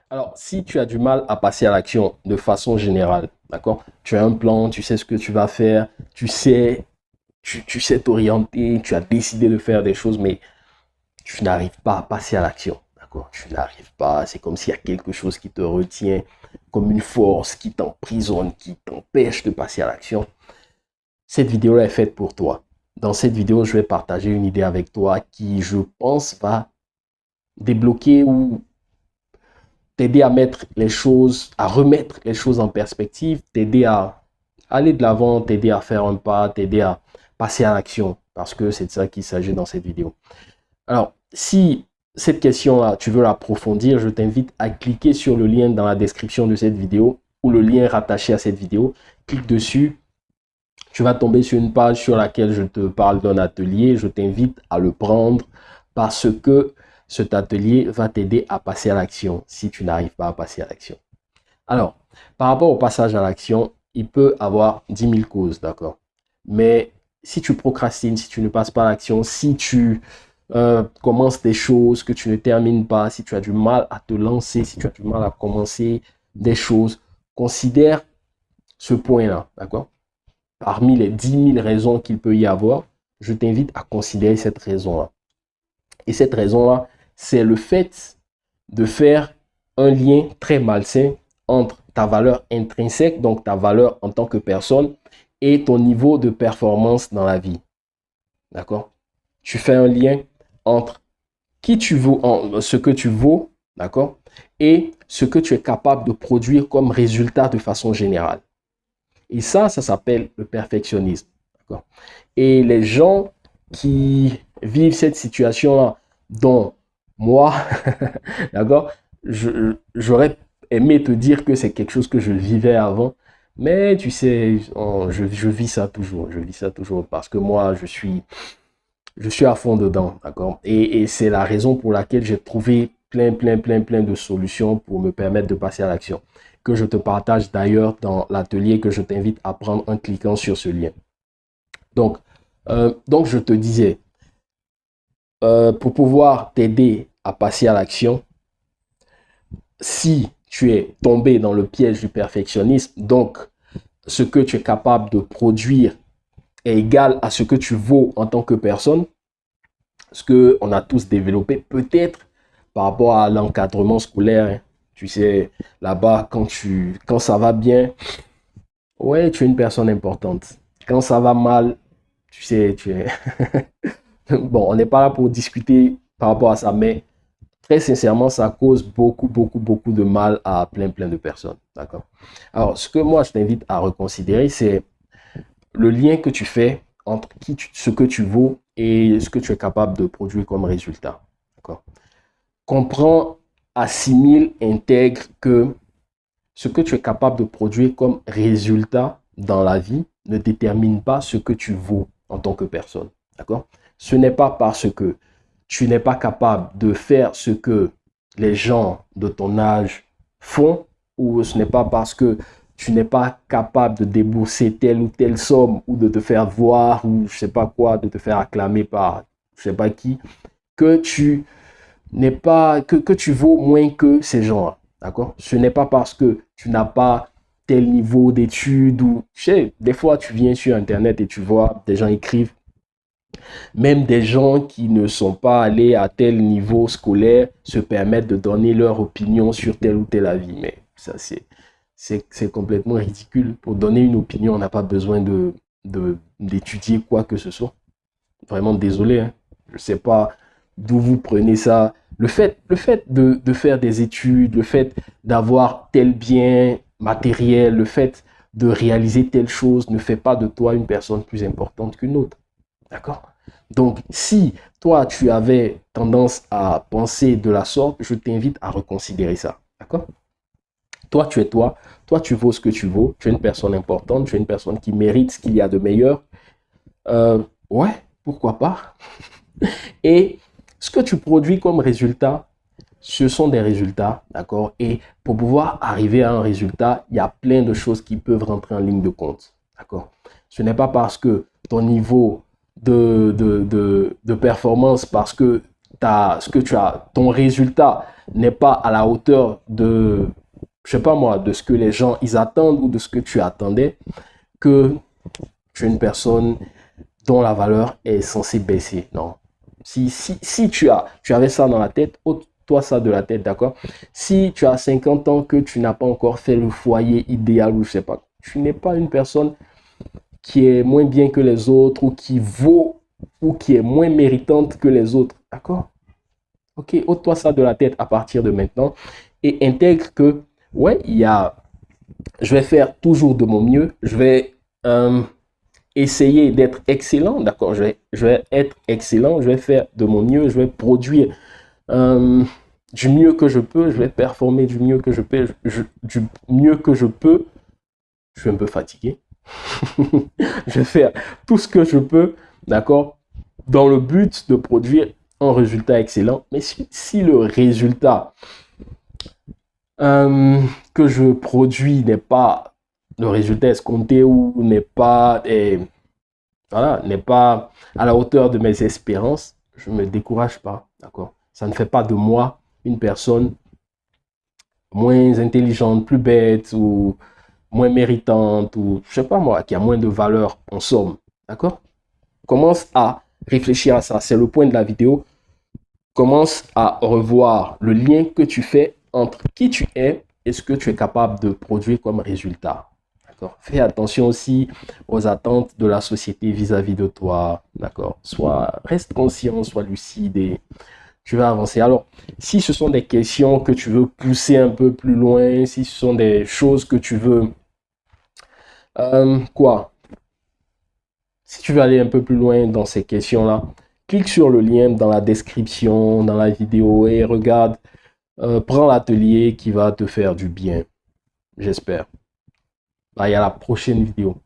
Alors, si tu as du mal à passer à l'action de façon générale, d'accord? Tu as un plan, tu sais ce que tu vas faire, tu sais t'orienter, tu as décidé de faire des choses, mais tu n'arrives pas à passer à l'action, d'accord? Tu n'arrives pas, c'est comme s'il y a quelque chose qui te retient, comme une force qui t'emprisonne, qui t'empêche de passer à l'action. Cette vidéo-là est faite pour toi. Dans cette vidéo, je vais partager une idée avec toi qui, je pense, va débloquer ou t'aider à mettre les choses, à remettre les choses en perspective, t'aider à aller de l'avant, t'aider à faire un pas, t'aider à passer à l'action, parce que c'est de ça qu'il s'agit dans cette vidéo. Alors, si cette question-là, tu veux l'approfondir, je t'invite à cliquer sur le lien dans la description de cette vidéo ou le lien rattaché à cette vidéo. Clique dessus, tu vas tomber sur une page sur laquelle je te parle d'un atelier. Je t'invite à le prendre parce que cet atelier va t'aider à passer à l'action si tu n'arrives pas à passer à l'action. Alors, par rapport au passage à l'action, il peut avoir 10 000 causes, d'accord? Mais si tu procrastines, si tu ne passes pas à l'action, si tu commences des choses que tu ne termines pas, si tu as du mal à te lancer, si tu as du mal à commencer des choses, considère ce point-là, d'accord? Parmi les 10 000 raisons qu'il peut y avoir, je t'invite à considérer cette raison-là. Et cette raison-là, c'est le fait de faire un lien très malsain entre ta valeur intrinsèque, donc ta valeur en tant que personne, et ton niveau de performance dans la vie. D'accord? Tu fais un lien entre qui tu vaux, ce que tu vaux, d'accord, et ce que tu es capable de produire comme résultat de façon générale. Et ça s'appelle le perfectionnisme. Et les gens qui vivent cette situation-là, dont moi, d'accord, j'aurais aimé te dire que c'est quelque chose que je vivais avant, mais tu sais, je vis ça toujours, je vis ça toujours parce que moi, je suis à fond dedans, d'accord, et c'est la raison pour laquelle j'ai trouvé plein de solutions pour me permettre de passer à l'action, que je te partage d'ailleurs dans l'atelier que je t'invite à prendre en cliquant sur ce lien. Donc je te disais, pour pouvoir t'aider à passer à l'action, si tu es tombé dans le piège du perfectionnisme, donc ce que tu es capable de produire est égal à ce que tu vaux en tant que personne, ce qu'on a tous développé peut-être par rapport à l'encadrement scolaire. Hein. Tu sais, là-bas, quand ça va bien, ouais, tu es une personne importante. Quand ça va mal, tu sais, tu es... Bon, on n'est pas là pour discuter par rapport à ça, mais très sincèrement, ça cause beaucoup de mal à plein de personnes. D'accord? Alors, ce que moi, je t'invite à reconsidérer, c'est le lien que tu fais entre ce que tu vaux et ce que tu es capable de produire comme résultat. D'accord? Comprends, assimile, intègre que ce que tu es capable de produire comme résultat dans la vie ne détermine pas ce que tu vaux en tant que personne. D'accord? Ce n'est pas parce que tu n'es pas capable de faire ce que les gens de ton âge font, ou ce n'est pas parce que tu n'es pas capable de débourser telle ou telle somme, ou de te faire voir, ou je sais pas quoi, de te faire acclamer par je sais pas qui, que tu n'es pas, que tu vaux moins que ces gens-là. D'accord? Ce n'est pas parce que tu n'as pas tel niveau d'études ou, tu sais, des fois tu viens sur Internet et tu vois des gens écrivent, même des gens qui ne sont pas allés à tel niveau scolaire se permettent de donner leur opinion sur tel ou tel avis. Mais ça, c'est complètement ridicule. Pour donner une opinion, on n'a pas besoin d'étudier quoi que ce soit. Vraiment désolé. Hein. Je ne sais pas d'où vous prenez ça. Le fait de faire des études, le fait d'avoir tel bien matériel, le fait de réaliser telle chose ne fait pas de toi une personne plus importante qu'une autre. D'accord? Donc, si toi, tu avais tendance à penser de la sorte, je t'invite à reconsidérer ça. D'accord? Toi, tu es toi, tu vaux ce que tu vaux, tu es une personne importante, tu es une personne qui mérite ce qu'il y a de meilleur. Euh, ouais, pourquoi pas? Et ce que tu produis comme résultat, ce sont des résultats, d'accord? Et pour pouvoir arriver à un résultat, il y a plein de choses qui peuvent rentrer en ligne de compte, d'accord? Ce n'est pas parce que ton niveau de performance, parce que ce que tu as, ton résultat n'est pas à la hauteur de, je sais pas moi, de ce que les gens ils attendent ou de ce que tu attendais, que tu es une personne dont la valeur est censée baisser. Non. Si tu avais ça dans la tête, ôte-toi ça de la tête, d'accord? Si tu as 50 ans que tu n'as pas encore fait le foyer idéal ou je sais pas, tu n'es pas une personne qui est moins bien que les autres ou qui vaut ou qui est moins méritante que les autres, d'accord? Ok, ôte-toi ça de la tête à partir de maintenant et intègre que, ouais, je vais faire toujours de mon mieux, je vais essayer d'être excellent, d'accord, je vais être excellent, je vais faire de mon mieux, je vais produire du mieux que je peux, je vais performer du mieux que je peux, du mieux que je peux. Je suis un peu fatigué. Je vais faire tout ce que je peux, d'accord, dans le but de produire un résultat excellent. Mais si le résultat que je produis n'est pas le résultat escompté ou n'est pas, voilà, n'est pas à la hauteur de mes espérances, je ne me décourage pas, d'accord. Ça ne fait pas de moi une personne moins intelligente, plus bête ou moins méritante ou je sais pas moi, qui a moins de valeur en somme, d'accord. Commence à réfléchir à ça, c'est le point de la vidéo. Commence à revoir le lien que tu fais entre qui tu es et ce que tu es capable de produire comme résultat. D'accord. Fais attention aussi aux attentes de la société vis-à-vis de toi. D'accord. Reste conscient, sois lucide et tu vas avancer. Alors, si ce sont des questions que tu veux pousser un peu plus loin, si ce sont des choses que tu veux si tu veux aller un peu plus loin dans ces questions-là, clique sur le lien dans la description, dans la vidéo et regarde, prends l'atelier qui va te faire du bien, j'espère. Bye, à la prochaine vidéo.